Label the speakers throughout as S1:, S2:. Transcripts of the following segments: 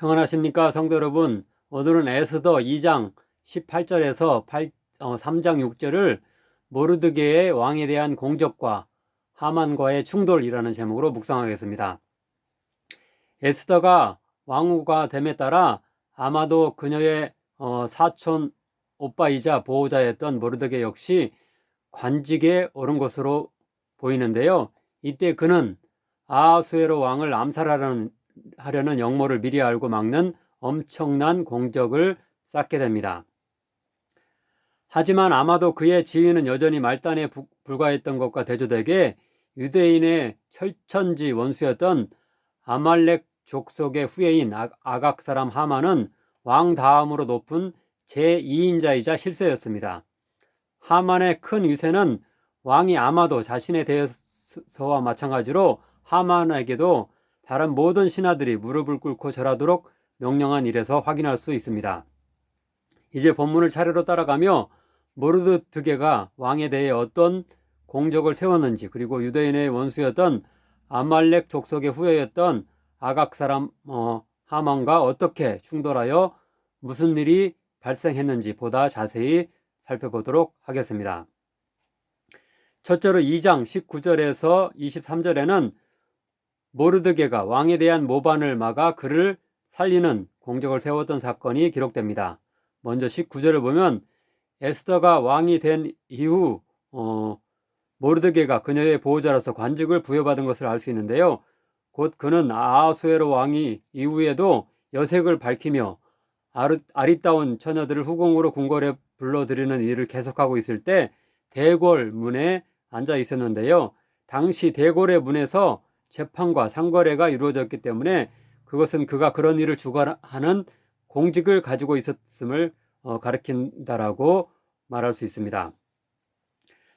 S1: 평안하십니까 성도 여러분. 오늘은 에스더 2장 18절에서 3장 6절을 모르드게의 왕에 대한 공적과 하만과의 충돌이라는 제목으로 묵상하겠습니다. 에스더가 왕후가 됨에 따라 아마도 그녀의 사촌 오빠이자 보호자였던 모르드게 역시 관직에 오른 것으로 보이는데요. 이때 그는 아하수에로 왕을 암살하려는 역모를 미리 알고 막는 엄청난 공적을 쌓게 됩니다. 하지만 아마도 그의 지위는 여전히 말단에 불과했던 것과 대조되게 유대인의 철천지 원수였던 아말렉 족속의 후예인 아각 사람 하만은 왕 다음으로 높은 제2인자이자 실세였습니다. 하만의 큰 위세는 왕이 아마도 자신에 대해서와 마찬가지로 하만에게도 다른 모든 신하들이 무릎을 꿇고 절하도록 명령한 일에서 확인할 수 있습니다. 이제 본문을 차례로 따라가며 모르드게가 왕에 대해 어떤 공적을 세웠는지, 그리고 유대인의 원수였던 아말렉 족속의 후예였던 아각 사람 하만과 어떻게 충돌하여 무슨 일이 발생했는지 보다 자세히 살펴보도록 하겠습니다. 첫째로 2장 19절에서 23절에는 모르드게가 왕에 대한 모반을 막아 그를 살리는 공적을 세웠던 사건이 기록됩니다. 먼저 19절을 보면 에스더가 왕이 된 이후 모르드게가 그녀의 보호자로서 관직을 부여받은 것을 알 수 있는데요. 곧 그는 아하수에로 왕이 이후에도 여색을 밝히며 아리따운 처녀들을 후궁으로 궁궐에 불러들이는 일을 계속하고 있을 때 대궐 문에 앉아 있었는데요. 당시 대궐의 문에서 재판과 상거래가 이루어졌기 때문에 그것은 그가 그런 일을 주관하는 공직을 가지고 있었음을 가리킨다라고 말할 수 있습니다.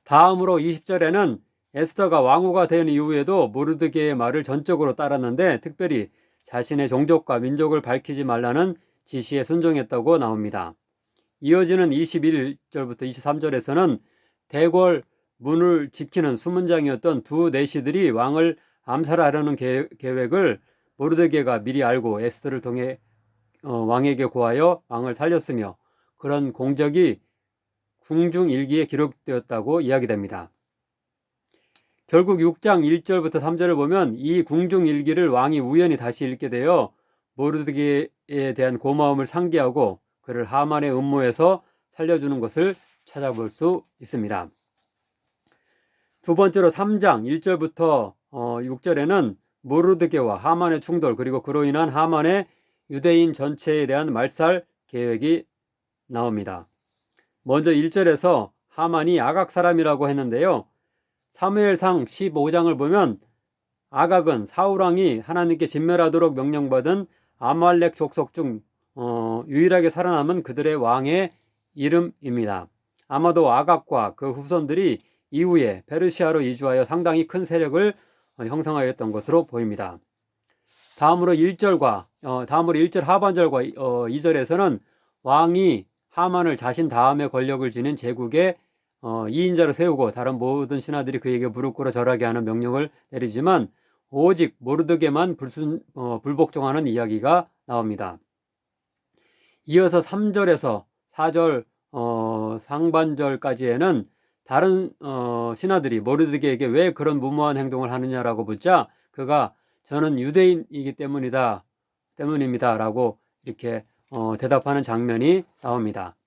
S1: 다음으로 20절에는 에스더가 왕후가 된 이후에도 모르드게의 말을 전적으로 따랐는데 특별히 자신의 종족과 민족을 밝히지 말라는 지시에 순종했다고 나옵니다. 이어지는 21절부터 23절에서는 대궐 문을 지키는 수문장이었던 두 내시들이 왕을 암살하려는 계획을 모르드게가 미리 알고 에스더를 통해 왕에게 고하여 왕을 살렸으며 그런 공적이 궁중일기에 기록되었다고 이야기됩니다. 결국 6장 1절부터 3절을 보면 이 궁중일기를 왕이 우연히 다시 읽게 되어 모르드게에 대한 고마움을 상기하고 그를 하만의 음모에서 살려주는 것을 찾아볼 수 있습니다. 두 번째로 3장 1절부터 6절에는 모르드게와 하만의 충돌, 그리고 그로 인한 하만의 유대인 전체에 대한 말살 계획이 나옵니다. 먼저 1절에서 하만이 아각 사람이라고 했는데요. 사무엘상 15장을 보면 아각은 사울왕이 하나님께 진멸하도록 명령받은 아말렉 족속 중 유일하게 살아남은 그들의 왕의 이름입니다. 아마도 아각과 그 후손들이 이후에 페르시아로 이주하여 상당히 큰 세력을 형성하였던 것으로 보입니다. 다음으로 1절 하반절과 2절에서는 왕이 하만을 자신 다음에 권력을 지닌 제국의 2인자로 세우고 다른 모든 신하들이 그에게 무릎 꿇어 절하게 하는 명령을 내리지만 오직 모르드게만 불복종하는 이야기가 나옵니다. 이어서 3절에서 4절 상반절까지에는 다른 신하들이 모르드게에게 왜 그런 무모한 행동을 하느냐라고 묻자 그가 저는 유대인이기 때문입니다 라고 이렇게 대답하는 장면이 나옵니다.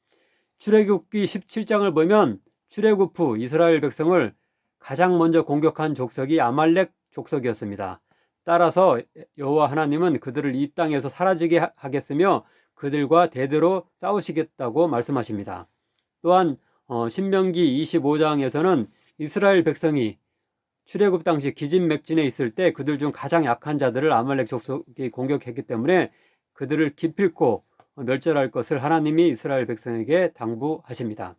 S1: 출애굽기 17장을 보면 출애굽 후 이스라엘 백성을 가장 먼저 공격한 족속이 아말렉 족속이었습니다. 따라서 여호와 하나님은 그들을 이 땅에서 사라지게 하겠으며 그들과 대대로 싸우시겠다고 말씀하십니다. 또한 신명기 25장에서는 이스라엘 백성이 출애굽 당시 기진맥진에 있을 때 그들 중 가장 약한 자들을 아말렉 족속이 공격했기 때문에 그들을 기필코 멸절할 것을 하나님이 이스라엘 백성에게 당부하십니다.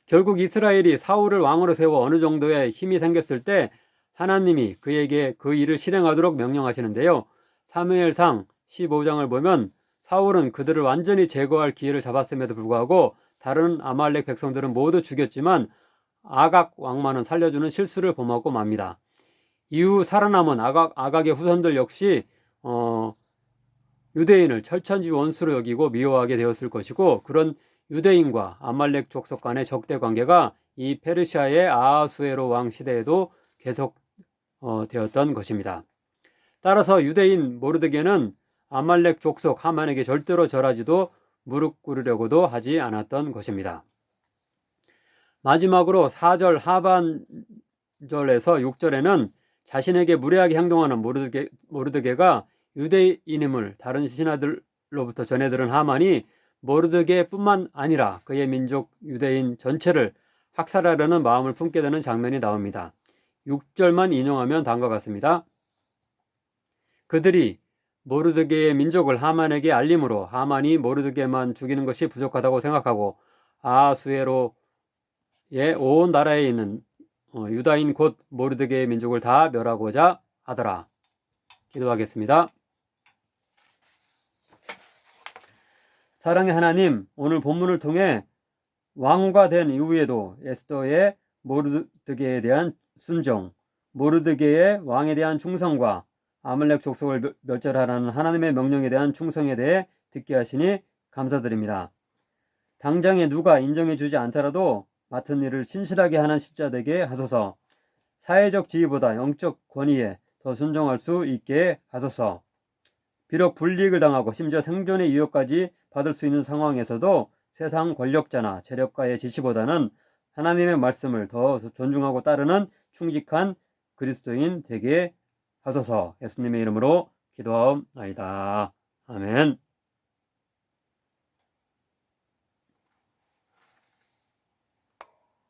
S1: 결국 이스라엘이 사울을 왕으로 세워 어느 정도의 힘이 생겼을 때 하나님이 그에게 그 일을 실행하도록 명령하시는데요. 사무엘상 15장을 보면 사울은 그들을 완전히 제거할 기회를 잡았음에도 불구하고 다른 아말렉 백성들은 모두 죽였지만 아각 왕만은 살려주는 실수를 범하고 맙니다. 이후 살아남은 아각의 후손들 역시 유대인을 철천지 원수로 여기고 미워하게 되었을 것이고, 그런 유대인과 아말렉 족속 간의 적대 관계가 이 페르시아의 아하수에로 왕 시대에도 계속 되었던 것입니다. 따라서 유대인 모르드게는 아말렉 족속 하만에게 절대로 절하지도 무릎 꿇으려고도 하지 않았던 것입니다. 마지막으로 4절 하반절에서 6절에는 자신에게 무례하게 행동하는 모르드게가 유대인임을 다른 신하들로부터 전해 들은 하만이 모르드게뿐만 아니라 그의 민족 유대인 전체를 학살하려는 마음을 품게 되는 장면이 나옵니다. 6절만 인용하면 다음과 같습니다. 그들이 모르드게의 민족을 하만에게 알림으로 하만이 모르드게만 죽이는 것이 부족하다고 생각하고 아하수에로의 온 나라에 있는 유다인 곧 모르드게의 민족을 다 멸하고자 하더라. 기도하겠습니다. 사랑의 하나님, 오늘 본문을 통해 왕후가 된 이후에도 에스더의 모르드게에 대한 순종, 모르드게의 왕에 대한 충성과 아말렉 족속을 멸절하라는 하나님의 명령에 대한 충성에 대해 듣게 하시니 감사드립니다. 당장에 누가 인정해주지 않더라도 맡은 일을 신실하게 하는 신자 되게 하소서. 사회적 지위보다 영적 권위에 더 순종할 수 있게 하소서. 비록 불이익을 당하고 심지어 생존의 위협까지 받을 수 있는 상황에서도 세상 권력자나 재력가의 지시보다는 하나님의 말씀을 더 존중하고 따르는 충직한 그리스도인 되게 하소서. 예수님의 이름으로 기도하옵나이다. 아멘.